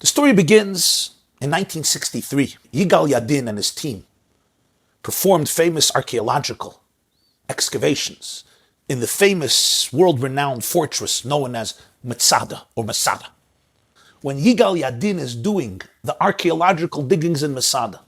The story begins in 1963. Yigal Yadin and his team performed famous archeological excavations in the famous world-renowned fortress known as Methuselah or Masada. When Yigal Yadin is doing the archeological diggings in Masada,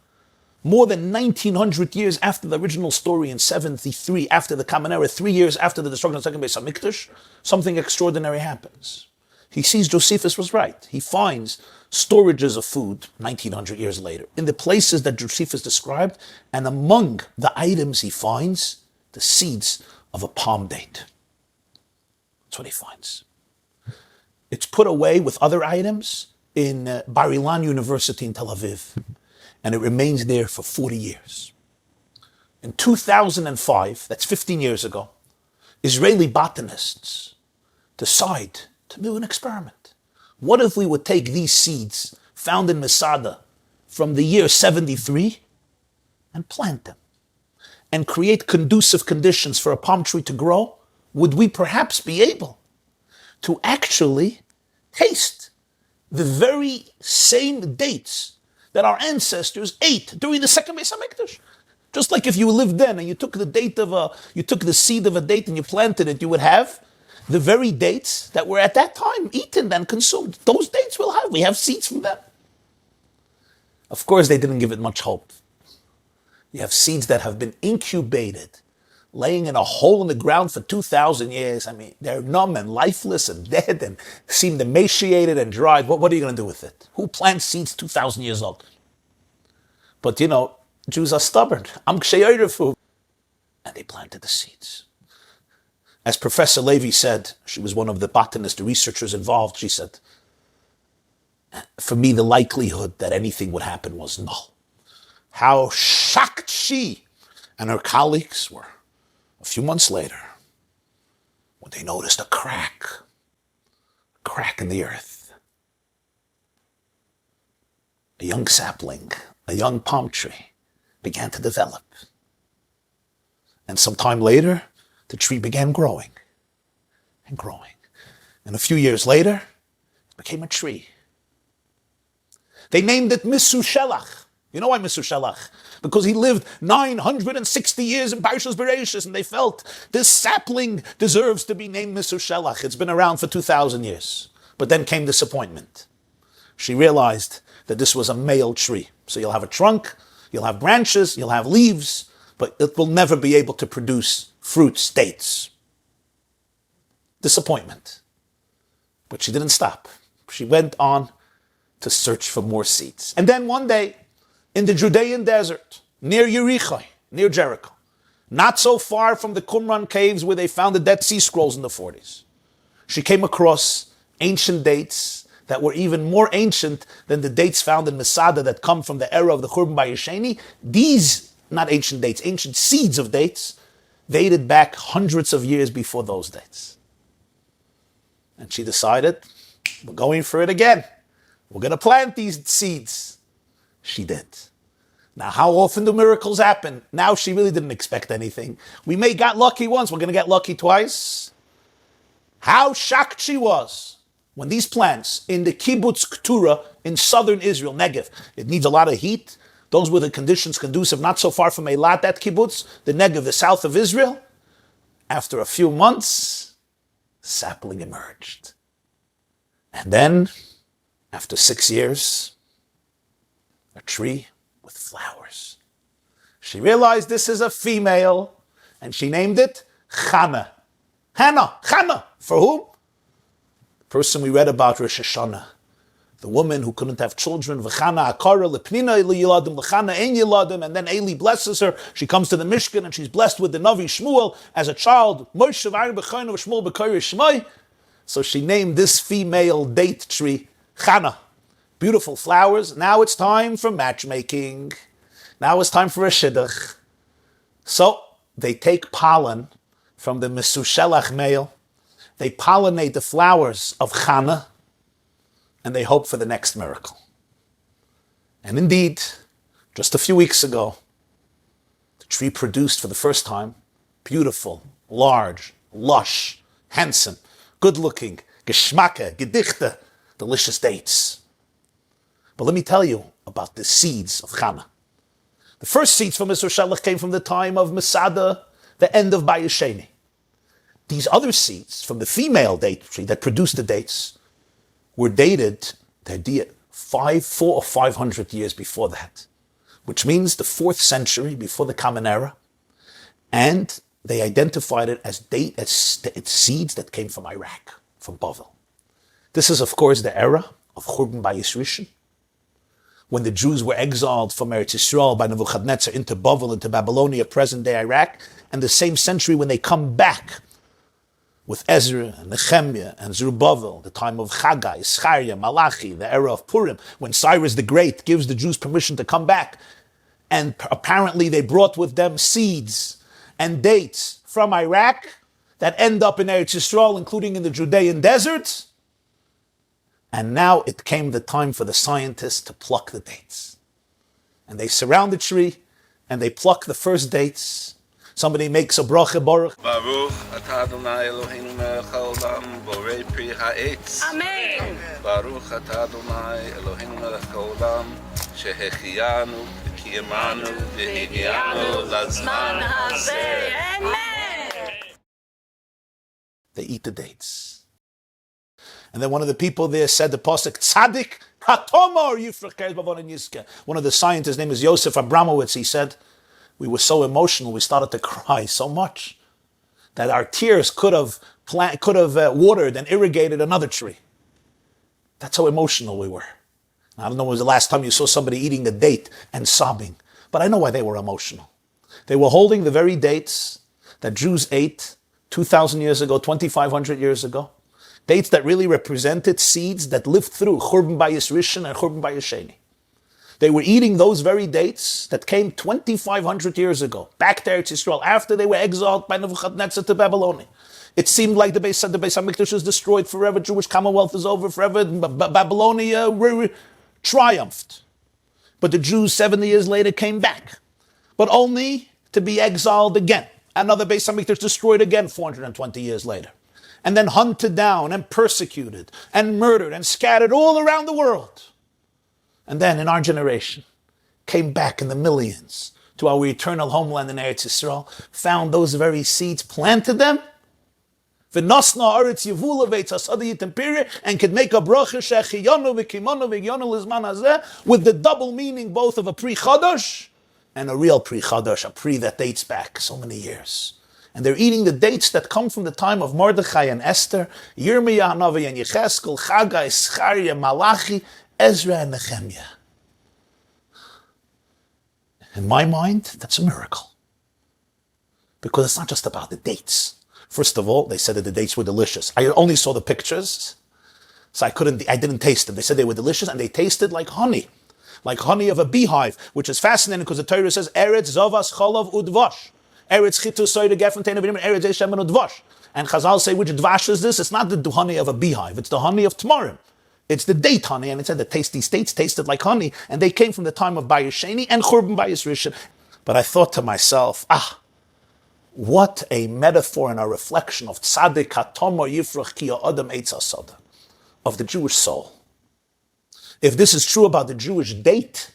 more than 1900 years after the original story in 73, after the Common Era, 3 years after the destruction of the second Beis HaMikdash, something extraordinary happens. He sees Josephus was right. He finds storages of food 1900 years later in the places that Josephus described, and among the items he finds, the seeds of a palm date. That's what he finds. It's put away with other items in Bar Ilan University in Tel Aviv, and it remains there for 40 years. In 2005, that's 15 years ago, Israeli botanists decide to do an experiment. What if we would take these seeds found in Masada from the year 73 and plant them and create conducive conditions for a palm tree to grow? Would we perhaps be able to actually taste the very same dates that our ancestors ate during the second Beis HaMikdash? Just like if you lived then and you took the seed of a date and you planted it, you would have the very dates that were at that time eaten and consumed. Those dates we have seeds from them. Of course, they didn't give it much hope. You have seeds that have been incubated, laying in a hole in the ground for 2,000 years. I mean, they're numb and lifeless and dead and seem emaciated and dried. What are you going to do with it? Who plants seeds 2,000 years old? But Jews are stubborn. And they planted the seeds. As Professor Levy said, she was one of the botanists, the researchers involved, she said, for me, the likelihood that anything would happen was null. How shocked she and her colleagues were a few months later when they noticed a crack in the earth. A young sapling, a young palm tree began to develop. And some time later, the tree began growing and growing. And a few years later, it became a tree. They named it Methuselah. You know why Methuselah? Because he lived 960 years in Parshas Bereishis, and they felt this sapling deserves to be named Methuselah. It's been around for 2,000 years. But then came disappointment. She realized that this was a male tree. So you'll have a trunk, you'll have branches, you'll have leaves, but it will never be able to produce fruits, dates. Disappointment. But she didn't stop. She went on to search for more seeds. And then one day, in the Judean desert, near Yericho, near Jericho, not so far from the Qumran caves where they found the Dead Sea Scrolls in the 40s, she came across ancient dates that were even more ancient than the dates found in Masada that come from the era of the Churban Bayesheni. These, not ancient dates, ancient seeds of dates, dated back hundreds of years before those dates. And she decided, we're going for it again. We're going to plant these seeds. She did. Now, how often do miracles happen? Now she really didn't expect anything. We may got lucky once, we're going to get lucky twice. How shocked she was when these plants in the kibbutz Keturah in southern Israel, Negev, it needs a lot of heat. Those were the conditions conducive, not so far from Eilat, that kibbutz, the Negev, the south of Israel. After a few months, sapling emerged. And then, after 6 years, a tree with flowers. She realized this is a female, and she named it Chana. Chana. For whom? The person we read about, Rosh Hashanah. The woman who couldn't have children, v'chana akara lepnina yiladim, l'chana ein yiladim, and then Eli blesses her. She comes to the Mishkan and she's blessed with the Navi Shmuel as a child. Moshe v'ayir b'chayna v'shmuel b'kayir shmai. So she named this female date tree Chana. Beautiful flowers. Now it's time for matchmaking. Now it's time for a shidduch. So they take pollen from the Methuselah male. They pollinate the flowers of Chana, and they hope for the next miracle. And indeed, just a few weeks ago, the tree produced for the first time beautiful, large, lush, handsome, good-looking, geschmacke, gedichte, delicious dates. But let me tell you about the seeds of Chana. The first seeds from Methuselah came from the time of Masada, the end of Bayesheni. These other seeds from the female date tree that produced the dates were dated, the idea, 400 or 500 years before that, which means the 4th century before the Common Era, and they identified it as seeds that came from Iraq, from Bavel. This is, of course, the era of Churban Bayis Rishon, when the Jews were exiled from Eretz Yisrael by Nebuchadnezzar into Bavel, into Babylonia, present-day Iraq, and the same century when they come back with Ezra and Nehemiah and Zerubbabel, the time of Chagai, Zechariah, Malachi, the era of Purim, when Cyrus the Great gives the Jews permission to come back, and apparently they brought with them seeds and dates from Iraq that end up in Eretz Yisrael, including in the Judean desert. And now it came the time for the scientists to pluck the dates. And they surround the tree, and they pluck the first dates. Somebody makes a bracha, Baruch. Baruch atah Adonai Eloheinu melech haolam, borei pri ha'etz. Amen. Baruch atah Adonai Eloheinu melech haolam, shehechiyanu, v'kiyamanu, v'higianu, lazman hazeh. Amen. They eat the dates. And then one of the people there said the pasuk, Tzadik katomar yifrach keres bavon yizkeh. One of the scientists, name is Yosef Abramowitz, he said, we were so emotional, we started to cry so much that our tears could have watered and irrigated another tree. That's how emotional we were. I don't know when was the last time you saw somebody eating a date and sobbing, but I know why they were emotional. They were holding the very dates that Jews ate 2,000 years ago, 2,500 years ago. Dates that really represented seeds that lived through Churban Bayis Rishon and Churban Bayis Sheni. They were eating those very dates that came 2,500 years ago, back to Eretz Yisrael, after they were exiled by Nebuchadnezzar to Babylonia. It seemed like the Beis HaMikdash was destroyed forever, Jewish Commonwealth is over forever, Babylonia triumphed. But the Jews 70 years later came back, but only to be exiled again. Another Beis HaMikdash destroyed again 420 years later. And then hunted down and persecuted and murdered and scattered all around the world. And then in our generation, came back in the millions to our eternal homeland in Eretz Yisrael, found those very seeds, planted them, and could make a bracha with the double meaning both of a pri chadash and a real pri chadash, a pri that dates back so many years. And they're eating the dates that come from the time of Mordechai and Esther, Yirmiyah, Hanavi and Yecheskel, Chagai, Zechariah, Malachi, Ezra and Nehemiah. In my mind, that's a miracle. Because it's not just about the dates. First of all, they said that the dates were delicious. I only saw the pictures, so I didn't taste them. They said they were delicious and they tasted like honey of a beehive, which is fascinating because the Torah says, Eretz Zovas Cholav Udvash. Eretz Chitu Soida Gefontein Avinim, Eretz Eshem and Udvash. And Chazal say, which dvash is this? It's not the honey of a beehive, it's the honey of Tamarim. It's the date honey, and it said the these dates tasted like honey, and they came from the time of Bayis Sheni and Churban Bayis Rishon. But I thought to myself, what a metaphor and a reflection of Tzadik HaTomer Yifrach Ki Ha'adam Eitz HaSoda, of the Jewish soul. If this is true about the Jewish date,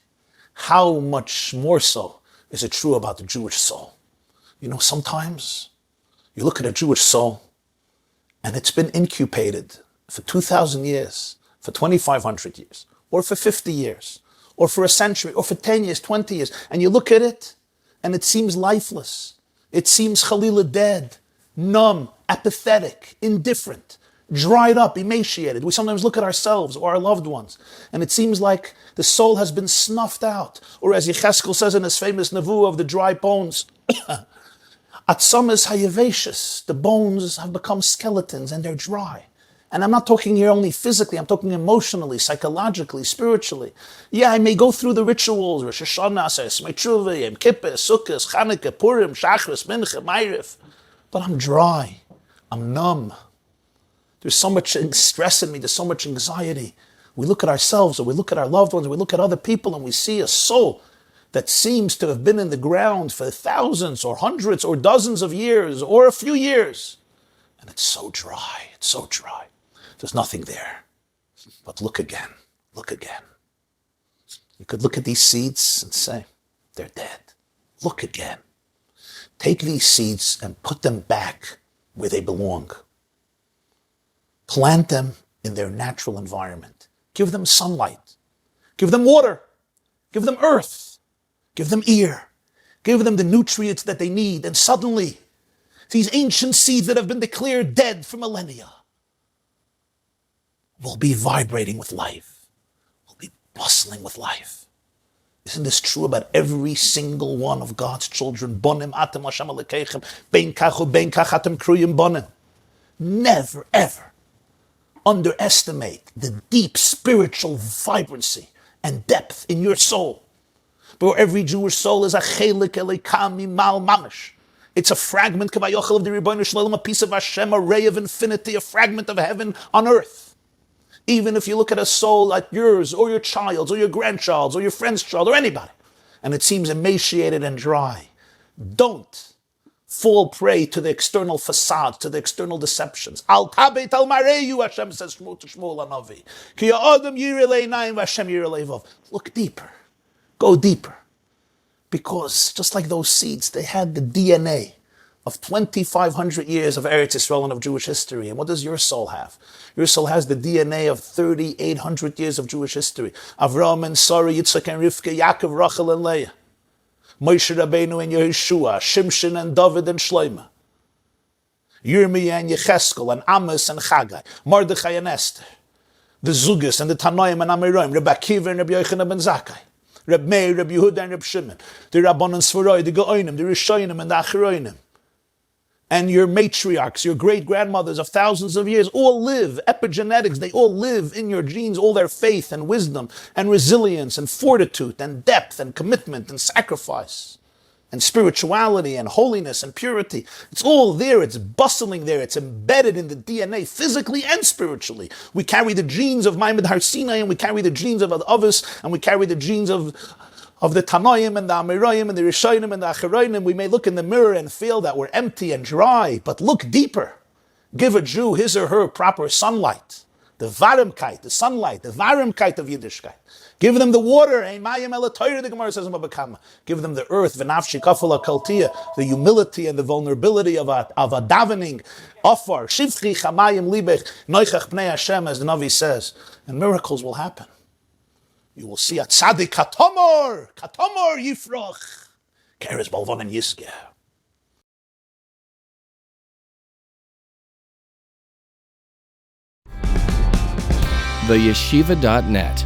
how much more so is it true about the Jewish soul? You know, sometimes you look at a Jewish soul, and it's been incubated for 2,000 years, for 2,500 years, or for 50 years, or for a century, or for 10 years, 20 years, and you look at it, and it seems lifeless. It seems Chalila dead, numb, apathetic, indifferent, dried up, emaciated. We sometimes look at ourselves or our loved ones, and it seems like the soul has been snuffed out. Or as Yecheskel says in his famous Nevuah of the dry bones, Atzamas hayavashis, the bones have become skeletons and they're dry. And I'm not talking here only physically, I'm talking emotionally, psychologically, spiritually. Yeah, I may go through the rituals, Rosh Hashanah, Aseret Tshuva, Yom Kippur, Sukkot, Chanukah, Purim, Shachris, Mincha, Ma'ariv, but I'm dry, I'm numb. There's so much stress in me, there's so much anxiety. We look at ourselves, or we look at our loved ones, or we look at other people, and we see a soul that seems to have been in the ground for thousands, or hundreds, or dozens of years, or a few years. And it's so dry, it's so dry. There's nothing there. But look again, look again. You could look at these seeds and say, they're dead. Look again. Take these seeds and put them back where they belong. Plant them in their natural environment. Give them sunlight. Give them water. Give them earth. Give them air. Give them the nutrients that they need. And suddenly, these ancient seeds that have been declared dead for millennia will be vibrating with life, will be bustling with life. Isn't this true about every single one of God's children? Bonim atem Hashem alekechem, bein kach ubein kach atem kruyim bonim. Never, ever underestimate the deep spiritual vibrancy and depth in your soul. But every Jewish soul is a chelik elikami mal mamish. It's a fragment kavayochel of the Rebbeinu Shalom, a piece of Hashem, a ray of infinity, a fragment of heaven on earth. Even if you look at a soul like yours, or your child's, or your grandchild's, or your friend's child, or anybody, and it seems emaciated and dry, don't fall prey to the external facade, to the external deceptions. Al tabet al mareyu, Hashem says to Shmuel Hanavi. Ki ha'adam yireh le'einayim v'Hashem yireh le'vav. Look deeper. Go deeper. Because just like those seeds, they had the DNA of 2,500 years of Eretz Yisrael and of Jewish history. And what does your soul have? Your soul has the DNA of 3,800 years of Jewish history. Avraham and Sarah, Yitzchak and Rivka, Yaakov, Rachel and Leah. Moshe Rabbeinu and Yehoshua, Shimshon and David and Shlomo. Yirmiyah and Yecheskel and Amos and Chagai. Mordechai and Esther. The Zugas and the Tanoim and Amiroim. Rabbi Akiva and Rabbi Yochanan ben Zakkai. Reb Meir, Reb Yehuda and Reb Shimon. The Rabbanon Sforoi, the Gaonim, the Rishonim and the Acharonim. And your matriarchs, your great-grandmothers of thousands of years, all live, epigenetics, they all live in your genes, all their faith and wisdom and resilience and fortitude and depth and commitment and sacrifice and spirituality and holiness and purity. It's all there, it's bustling there, it's embedded in the DNA, physically and spiritually. We carry the genes of Ma'amad Har Sinai, and we carry the genes of Avos, and we carry the genes of the Tanoim and the Amirayim and the Rishonim and the Acharonim. We may look in the mirror and feel that we're empty and dry, but look deeper. Give a Jew his or her proper sunlight. The Varimkeit, the sunlight, the Varimkeit of Yiddishkeit. Give them the water. The Gemara says in Baba Kama. Give them the earth, v'nafshi kafala kaltia, the humility and the vulnerability of a davening. Afar, shivchi chamayim libech, noichach pnei Hashem, as the Navi says. And miracles will happen. You will see a tzaddik katomor yifroch, keres balvon and yisgeh. TheYeshiva.net